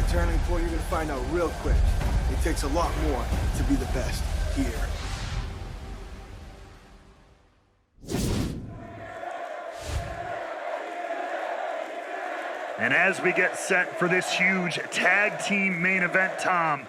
turning point, you're gonna find out real quick. It takes a lot more to be the best here. And as we get set for this huge tag team main event, Tom,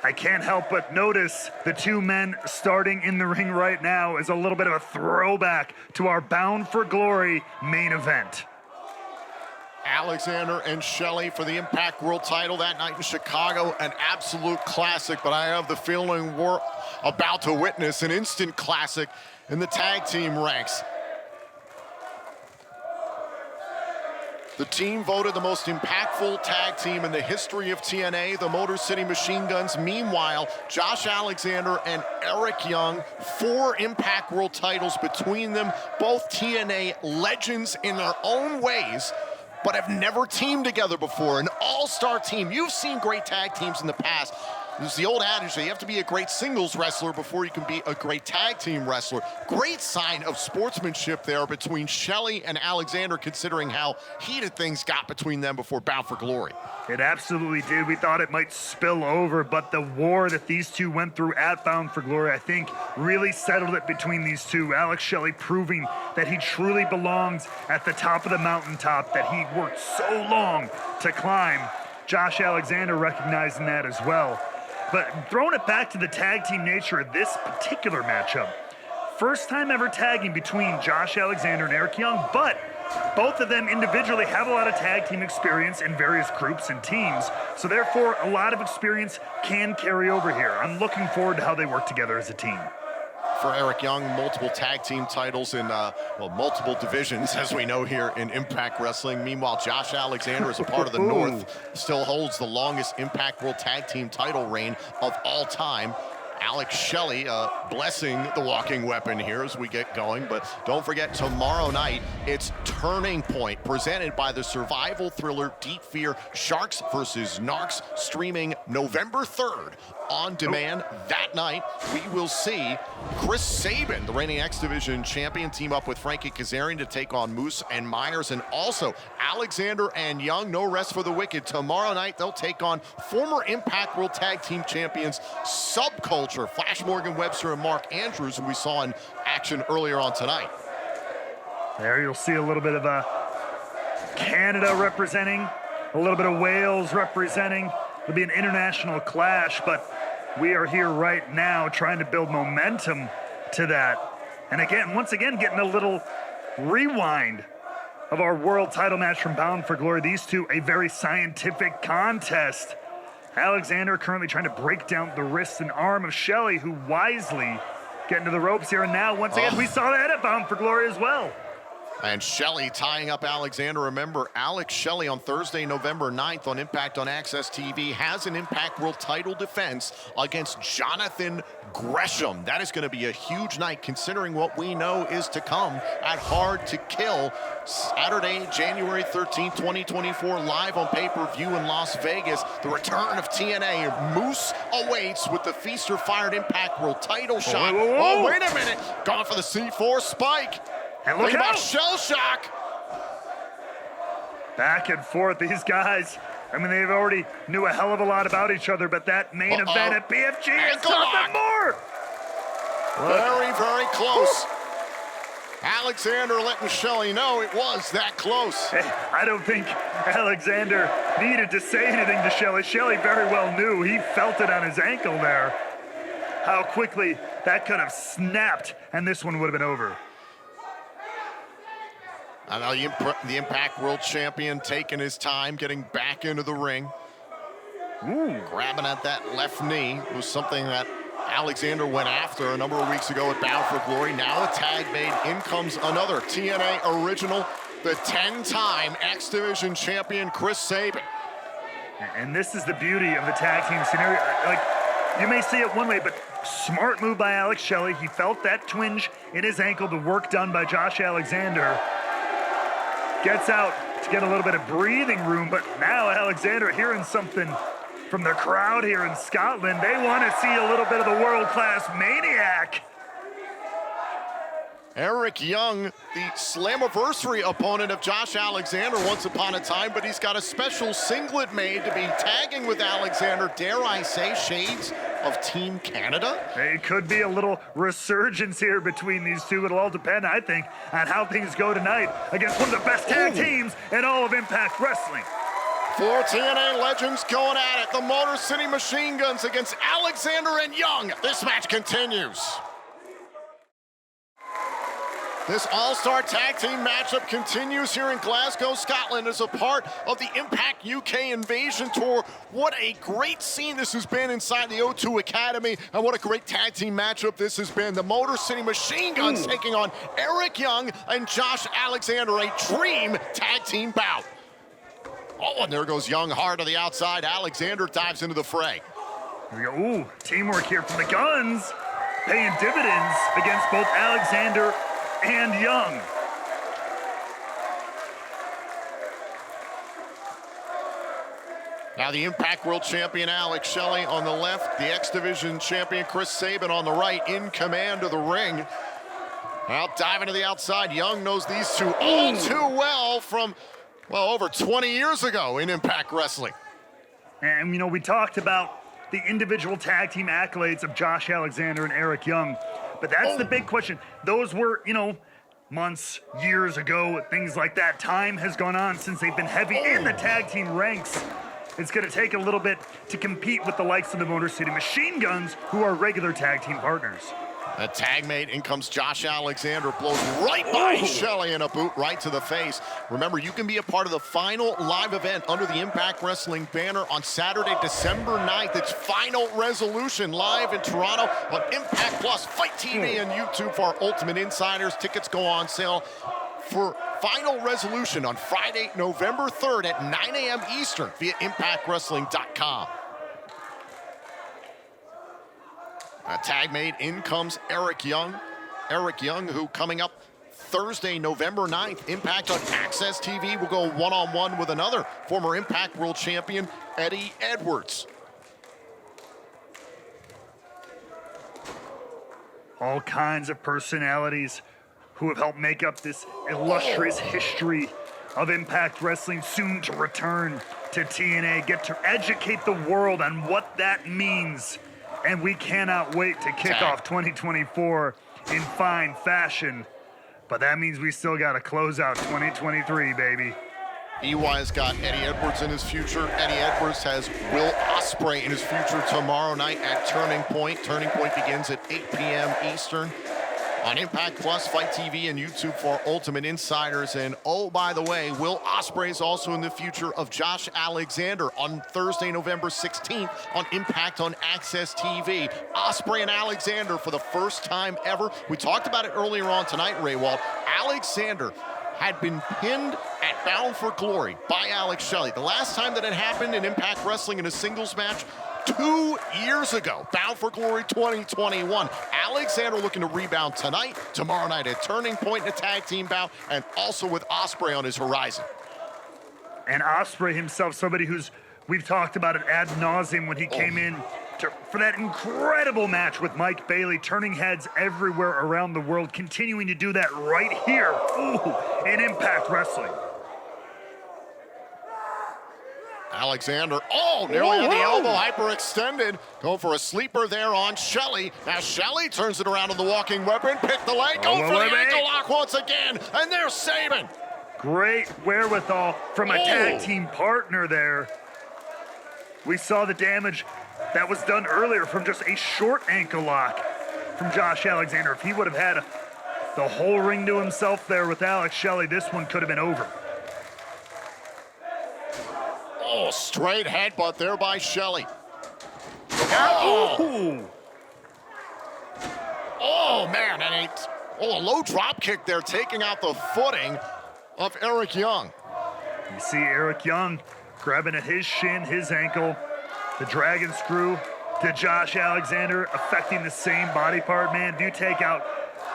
I can't help but notice the two men starting in the ring right now is a little bit of a throwback to our Bound for Glory main event. Alexander and Shelley for the Impact World title that night in Chicago, an absolute classic, but I have the feeling we're about to witness an instant classic in the tag team ranks. The team voted the most impactful tag team in the history of TNA, the Motor City Machine Guns. Meanwhile, Josh Alexander and Eric Young, 4 Impact World titles between them, both TNA legends in their own ways, but have never teamed together before. An all-star team. You've seen great tag teams in the past. There's the old adage that you have to be a great singles wrestler before you can be a great tag team wrestler. Great sign of sportsmanship there between Shelley and Alexander, considering how heated things got between them before Bound for Glory. It absolutely did. We thought it might spill over, but the war that these two went through at Bound for Glory, I think, really settled it between these two. Alex Shelley proving that he truly belongs at the top of the mountaintop that he worked so long to climb. Josh Alexander recognizing that as well. But throwing it back to the tag team nature of this particular matchup, first time ever tagging between Josh Alexander and Eric Young, but both of them individually have a lot of tag team experience in various groups and teams, so therefore a lot of experience can carry over here. I'm looking forward to how they work together as a team. For Eric Young, multiple tag team titles in, multiple divisions, as we know here in Impact Wrestling. Meanwhile, Josh Alexander, as a part of the North, still holds the longest Impact World Tag Team title reign of all time. Alex Shelley blessing the walking weapon here as we get going. But don't forget, tomorrow night, it's Turning Point, presented by the survival thriller Deep Fear, Sharks vs. Narcs, streaming November 3rd on demand. That night, we will see Chris Sabin, the reigning X Division champion, team up with Frankie Kazarian to take on Moose and Myers, and also Alexander and Young, no rest for the wicked. Tomorrow night, they'll take on former Impact World Tag Team champions Subculture, Flash Morgan Webster and Mark Andrews, who we saw in action earlier on tonight. There you'll see a little bit of Canada representing, a little bit of Wales representing. It'll be an international clash, but we are here right now trying to build momentum to that. And again, once again, getting a little rewind of our world title match from Bound for Glory. These two, a very scientific contest. Alexander currently trying to break down the wrist and arm of Shelley, who wisely getting to the ropes here. And now, once again, we saw that at Bound for Glory as well. And Shelley tying up Alexander. Remember, Alex Shelley on Thursday, November 9th on Impact on Access TV has an Impact World title defense against Jonathan Gresham. That is going to be a huge night, considering what we know is to come at Hard to Kill, Saturday, January 13th, 2024, live on pay-per-view in Las Vegas. The return of TNA. Moose awaits with the Feast or Fired Impact World title shot. Whoa. Oh, wait a minute. Going for the C4 spike. And look about out! Shell Shock. Back and forth, these guys. I mean, they've already knew a hell of a lot about each other, but that main event at BFG is something more. Very, very close. Alexander letting Shelley know it was that close. Hey, I don't think Alexander needed to say anything to Shelley. Shelley very well knew. He felt it on his ankle there. How quickly that could have snapped, and this one would have been over. I know the Impact World Champion taking his time, getting back into the ring. Grabbing at that left knee was something that Alexander went after a number of weeks ago at Bound for Glory. Now a tag made. In comes another TNA original, the 10-time X Division champion, Chris Sabin. And this is the beauty of the tag team scenario. Like, you may see it one way, but smart move by Alex Shelley. He felt that twinge in his ankle, the work done by Josh Alexander. Gets out to get a little bit of breathing room, but now Alexander hearing something from the crowd here in Scotland. They want to see a little bit of the world-class maniac. Eric Young, the Slammiversary opponent of Josh Alexander once upon a time, but he's got a special singlet made to be tagging with Alexander. Dare I say, shades of Team Canada? It could be a little resurgence here between these two. It'll all depend, I think, on how things go tonight against one of the best tag teams in all of Impact Wrestling. 4 TNA legends going at it. The Motor City Machine Guns against Alexander and Young. This match continues. This all-star tag team matchup continues here in Glasgow, Scotland as a part of the Impact UK Invasion Tour. What a great scene this has been inside the O2 Academy, and what a great tag team matchup this has been. The Motor City Machine Guns taking on Eric Young and Josh Alexander, a dream tag team bout. Oh, and there goes Young hard to the outside. Alexander dives into the fray. Here we go. Ooh, teamwork here from the Guns, paying dividends against both Alexander and Young. Now the Impact World Champion Alex Shelley on the left, the X Division Champion Chris Sabin on the right, in command of the ring. Now diving to the outside, Young knows these two all too well from, well, over 20 years ago in Impact Wrestling. And, you know, we talked about the individual tag team accolades of Josh Alexander and Eric Young. But that's the big question. Those were, you know, months, years ago, things like that. Time has gone on since they've been heavy in the tag team ranks. It's going to take a little bit to compete with the likes of the Motor City Machine Guns, who are regular tag team partners. A tag mate, in comes Josh Alexander, blows right by Shelley in a boot right to the face. Remember, you can be a part of the final live event under the Impact Wrestling banner on Saturday, December 9th. It's Final Resolution live in Toronto on Impact Plus, Fight TV, and YouTube for our Ultimate Insiders. Tickets go on sale for Final Resolution on Friday, November 3rd at 9 a.m. Eastern via ImpactWrestling.com. A tag mate, in comes Eric Young. Eric Young, who coming up Thursday, November 9th, Impact on Access TV will go one-on-one with another former Impact World Champion, Eddie Edwards. All kinds of personalities who have helped make up this illustrious history of Impact Wrestling, soon to return to TNA, get to educate the world on what that means. And we cannot wait to kick off 2024 in fine fashion. But that means we still got to close out 2023, baby. EY's got Eddie Edwards in his future. Eddie Edwards has Will Ospreay in his future tomorrow night at Turning Point. Turning Point begins at 8 p.m. Eastern on Impact Plus, Fight TV, and YouTube for Ultimate Insiders. And oh, by the way, Will Ospreay is also in the future of Josh Alexander on Thursday, November 16th on Impact on Access TV. Ospreay and Alexander for the first time ever. We talked about it earlier on tonight, Ray Walt. Alexander had been pinned at Bound for Glory by Alex Shelley. The last time that it happened in Impact Wrestling in a singles match, 2 years ago, Bound for Glory 2021. Alexander looking to rebound tonight, tomorrow night at Turning Point in a tag team bout, and also with Ospreay on his horizon. And Ospreay himself, somebody who's, we've talked about it ad nauseum when he came in for that incredible match with Mike Bailey, turning heads everywhere around the world, continuing to do that right here, in Impact Wrestling. Alexander, nearly on the elbow, hyperextended. Go for a sleeper there on Shelley. Now Shelley turns it around on the walking weapon, pick the leg, go for the ankle lock once again, and there's Sabin. Great wherewithal from a tag team partner there. We saw the damage that was done earlier from just a short ankle lock from Josh Alexander. If he would have had the whole ring to himself there with Alex Shelley, this one could have been over. Straight headbutt there by Shelley. Man, and a low drop kick there, taking out the footing of Eric Young. You see Eric Young grabbing at his shin, his ankle, the dragon screw to Josh Alexander, affecting the same body part. Man, do take out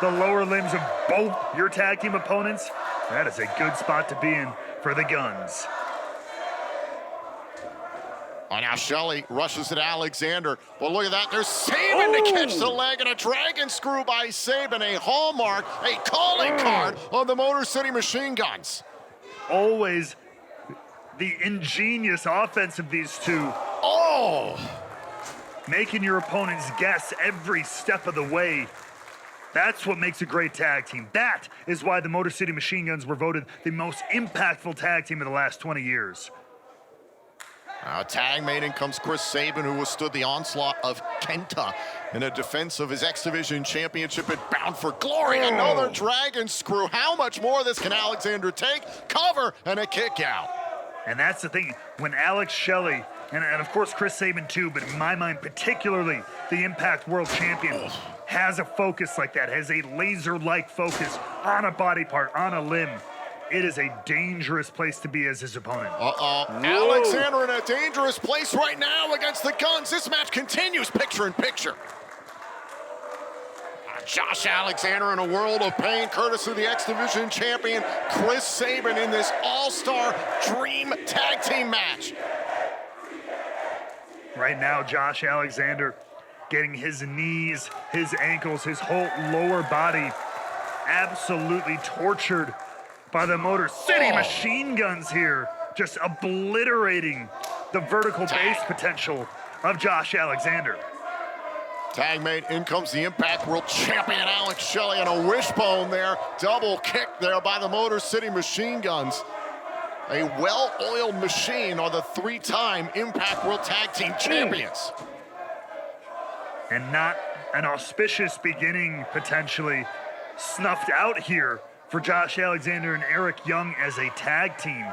the lower limbs of both your tag team opponents. That is a good spot to be in for the Guns. Oh, now Shelley rushes at Alexander. Well, look at that. There's Saban to catch the leg, and a dragon screw by Saban, a hallmark, a calling card of the Motor City Machine Guns. Always the ingenious offense of these two. Oh! Making your opponents guess every step of the way. That's what makes a great tag team. That is why the Motor City Machine Guns were voted the most impactful tag team of the last 20 years. Now, tag made in comes Chris Sabin, who withstood the onslaught of Kenta in a defense of his X Division championship at Bound for Glory. Another dragon screw. How much more of this can Alexander take? Cover and a kick out. And that's the thing. When Alex Shelley, and of course Chris Sabin too, but in my mind particularly the Impact World Champion, has a focus like that, has a laser-like focus on a body part, on a limb, it is a dangerous place to be as his opponent. Alexander in a dangerous place right now against the Guns. This match continues picture in picture. Josh Alexander in a world of pain, courtesy of the X Division champion, Chris Sabin, in this all-star dream tag team match. Right now, Josh Alexander getting his knees, his ankles, his whole lower body absolutely tortured by the Motor City Machine Guns here, just obliterating the vertical base potential of Josh Alexander. Tag mate, in comes the Impact World Champion Alex Shelley, and a wishbone there. Double kick there by the Motor City Machine Guns. A well-oiled machine are the three-time Impact World Tag Team Champions. And not an auspicious beginning, potentially, snuffed out here for Josh Alexander and Eric Young as a tag team.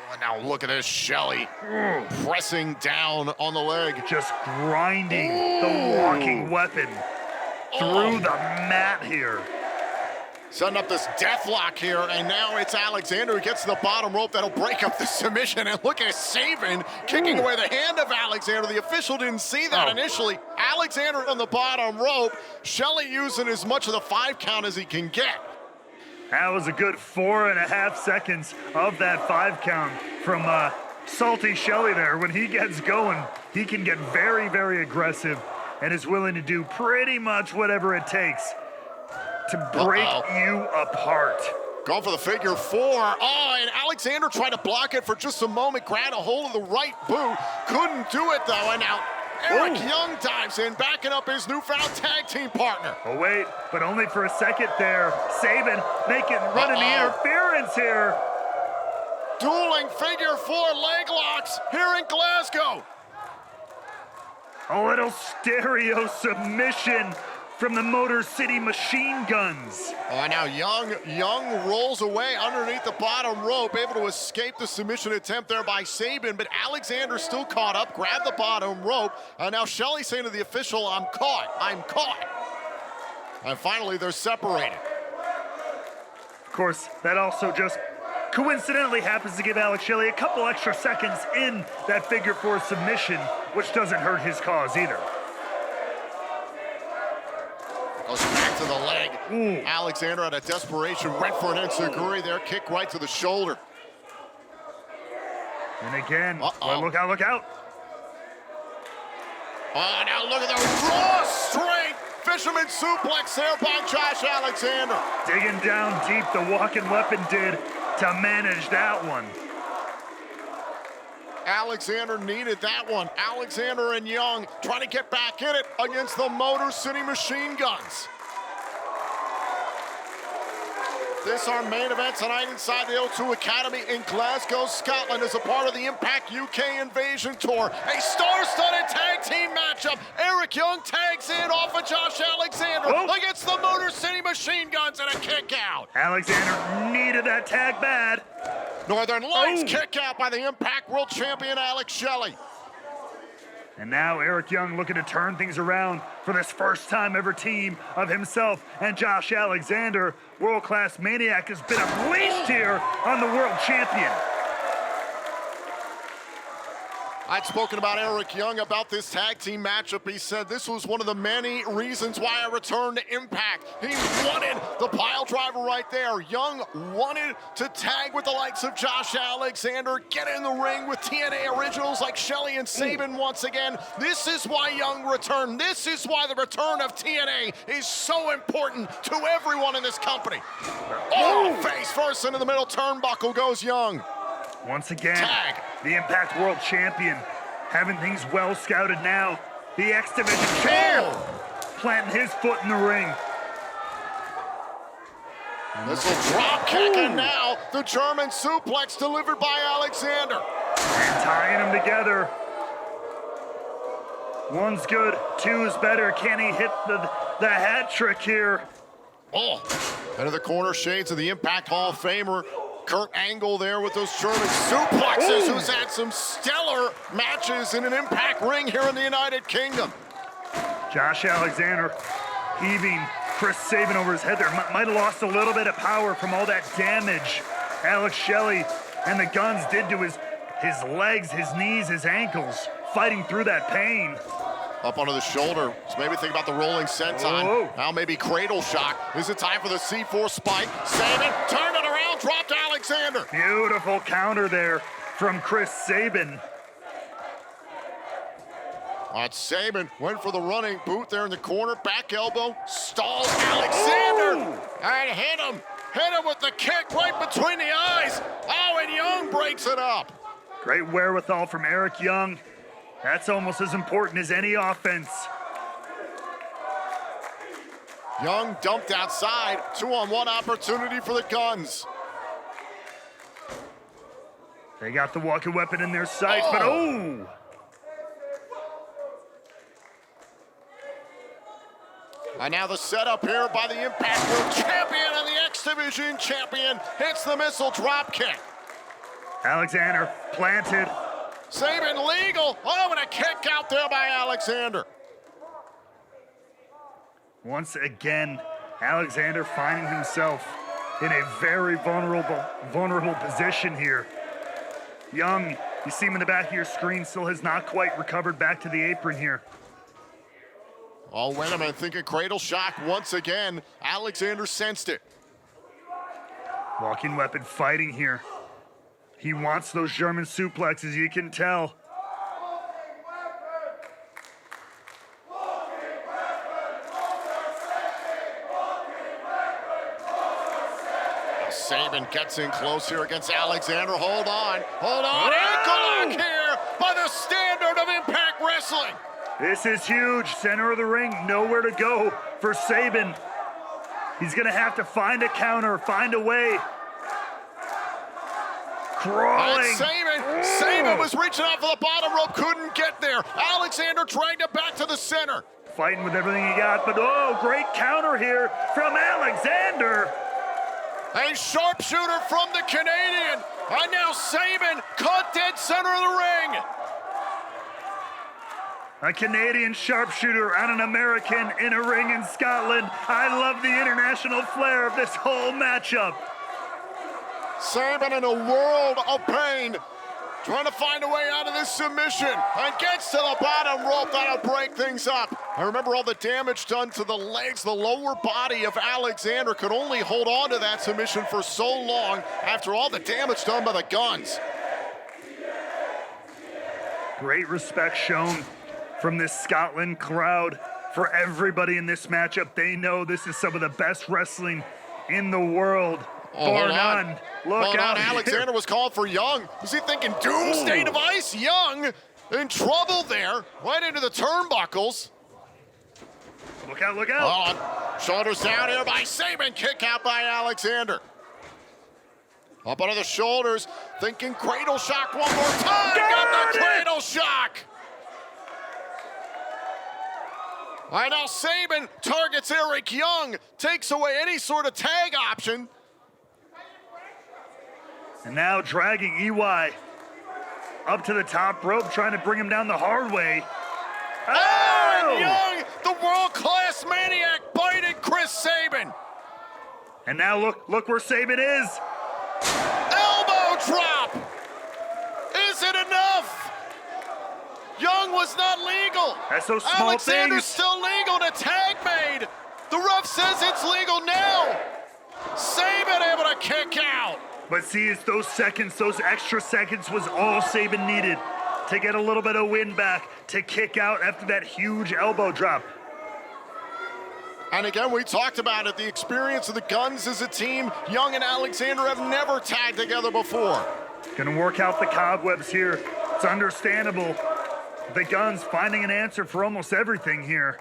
Oh, now look at this, Shelley pressing down on the leg. Just grinding the walking weapon through the mat here. Setting up this death lock here, and now it's Alexander who gets to the bottom rope. That'll break up the submission, and look at Sabin kicking away the hand of Alexander. The official didn't see that initially. Alexander on the bottom rope, Shelley using as much of the 5 count as he can get. That was a good 4.5 seconds of that 5 count from Salty Shelley there. When he gets going, he can get very, very aggressive and is willing to do pretty much whatever it takes to break you apart. Going for the figure 4. Oh, and Alexander tried to block it for just a moment, grabbed a hold of the right boot. Couldn't do it, though, and now Eric Young dives in, backing up his newfound tag team partner. Oh, wait, but only for a second there. Sabin running the interference here. Dueling figure 4 leg locks here in Glasgow. A little stereo submission from the Motor City Machine Guns. Oh, now Young rolls away underneath the bottom rope, able to escape the submission attempt there by Sabin, but Alexander still caught up, grabbed the bottom rope, and now Shelley saying to the official, I'm caught. And finally, they're separated. Of course, that also just coincidentally happens to give Alex Shelley a couple extra seconds in that figure 4 submission, which doesn't hurt his cause either. Goes back to the leg. Alexander out of desperation went for an enziguri there, kick right to the shoulder. And again, well, look out. Oh, now look at the raw strength. Fisherman suplex there by Josh Alexander. Digging down deep, the walking weapon did to manage that one. Alexander needed that one. Alexander and Young trying to get back in it against the Motor City Machine Guns. This our main event tonight inside the O2 Academy in Glasgow, Scotland, as a part of the Impact UK Invasion Tour. A star-studded tag team matchup. Eric Young tags in off of Josh Alexander against the Motor City Machine Guns, and a kick out. Alexander needed that tag bad. Northern Lights kick out by the Impact World Champion Alex Shelley. And now Eric Young looking to turn things around for this first time ever team of himself and Josh Alexander. World-class Maniac has been unleashed here on the world champion. I'd spoken about Eric Young about this tag team matchup. He said this was one of the many reasons why I returned to Impact. He wanted the pile driver right there. Young wanted to tag with the likes of Josh Alexander, get in the ring with TNA originals like Shelley and Sabin once again. This is why Young returned. This is why the return of TNA is so important to everyone in this company. Oh, face first into the middle turnbuckle goes Young. Once again, Tag. The Impact World Champion, having things well scouted now. The X Division champ, planting his foot in the ring. Missile drop kick, and now the German suplex delivered by Alexander. And tying them together. One's good, two is better. Can he hit the hat trick here? Oh, into the corner shades of the Impact Hall of Famer, Kurt Angle there with those German suplexes, who's had some stellar matches in an Impact ring here in the United Kingdom. Josh Alexander heaving Chris Sabin over his head there. Might have lost a little bit of power from all that damage Alex Shelley and the Guns did to his legs, his knees, his ankles, fighting through that pain. Up onto the shoulder. So maybe think about the rolling senton. Now maybe cradle shock. Is it time for the C4 spike? Sabin, turn it around, dropped Alexander. Beautiful counter there from Chris Sabin. Sabin went for the running boot there in the corner. Back elbow, stalls Alexander. And hit him with the kick right between the eyes. Oh, and Young breaks it up. Great wherewithal from Eric Young. That's almost as important as any offense. Young dumped outside. 2-on-1 opportunity for the Guns. They got the walking weapon in their sights, but oh! And now the setup here by the Impact World Champion and the X Division Champion hits the missile drop kick. Alexander planted. Sabin legal. Oh, and a kick out there by Alexander. Once again, Alexander finding himself in a very vulnerable position here. Young, you see him in the back of your screen, still has not quite recovered back to the apron here. Oh, wait a minute, thinking cradle shock once again. Alexander sensed it. Walking weapon fighting here. He wants those German suplexes, you can tell. Sabin gets in close here against Alexander. Hold on. Ankle lock here by the standard of Impact Wrestling. This is huge. Center of the ring, nowhere to go for Sabin. He's gonna have to find a counter, find a way. Crawling. Sabin was reaching out for the bottom rope, couldn't get there. Alexander dragged it back to the center. Fighting with everything he got, but oh, great counter here from Alexander. A sharpshooter from the Canadian. And now Sabin caught dead center of the ring. A Canadian sharpshooter on an American in a ring in Scotland. I love the international flair of this whole matchup. Sabin in a world of pain, trying to find a way out of this submission, and gets to the bottom rope. That'll break things up. I remember all the damage done to the legs. The lower body of Alexander could only hold on to that submission for so long after all the damage done by the Guns. Great respect shown from this Scotland crowd for everybody in this matchup. They know this is some of the best wrestling in the world. Bar none. Look out. Alexander was called for Young. Was he thinking doomsday device? Young in trouble there, right into the turnbuckles. Look out, look out. Shoulders down here by Sabin. Kick out by Alexander. Up under the shoulders, thinking cradle shock one more time. Got the cradle shock. All right, now Sabin targets Eric Young, takes away any sort of tag option. And now dragging EY up to the top rope, trying to bring him down the hard way. Oh! And Young, the world-class maniac, bited Chris Sabin. And now look where Sabin is. Elbow drop. Is it enough? was not legal. That's those small Alexander's things. still legal. The tag made. The ref says it's legal now. Saban able to kick out. But see, it's those seconds, those extra seconds was all Saban needed to get a little bit of wind back, to kick out after that huge elbow drop. And again, we talked about it, the experience of the Guns as a team. Young and Alexander have never tagged together before. Gonna work out the cobwebs here. It's understandable. The Guns finding an answer for almost everything here.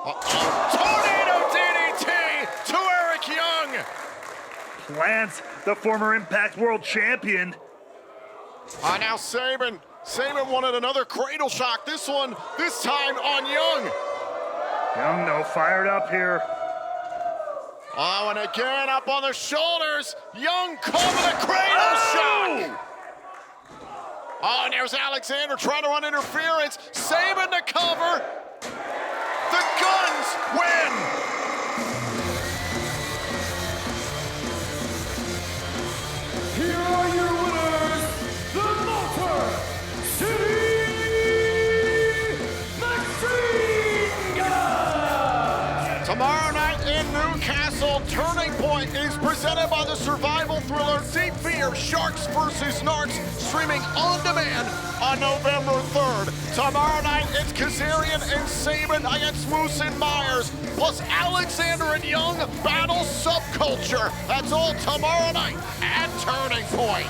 Tornado DDT to Eric Young. Plants the former Impact World Champion. Now Saban wanted another cradle shock. This time on Young. Young, though, fired up here. Oh, and again up on the shoulders. Young caught with a cradle shock. Oh, and there's Alexander trying to run interference. Saban to cover. The Guns win. Here are your winners, the Motor City Machine Guns! Tomorrow night in Newcastle, Turning Point is presented by the survival thriller Deep Fear Sharks vs. Narcs, streaming on demand on November 3rd. Tomorrow night, it's Kazarian and Saban against Moose and Myers, plus Alexander and Young battle subculture. That's all tomorrow night at Turning Point.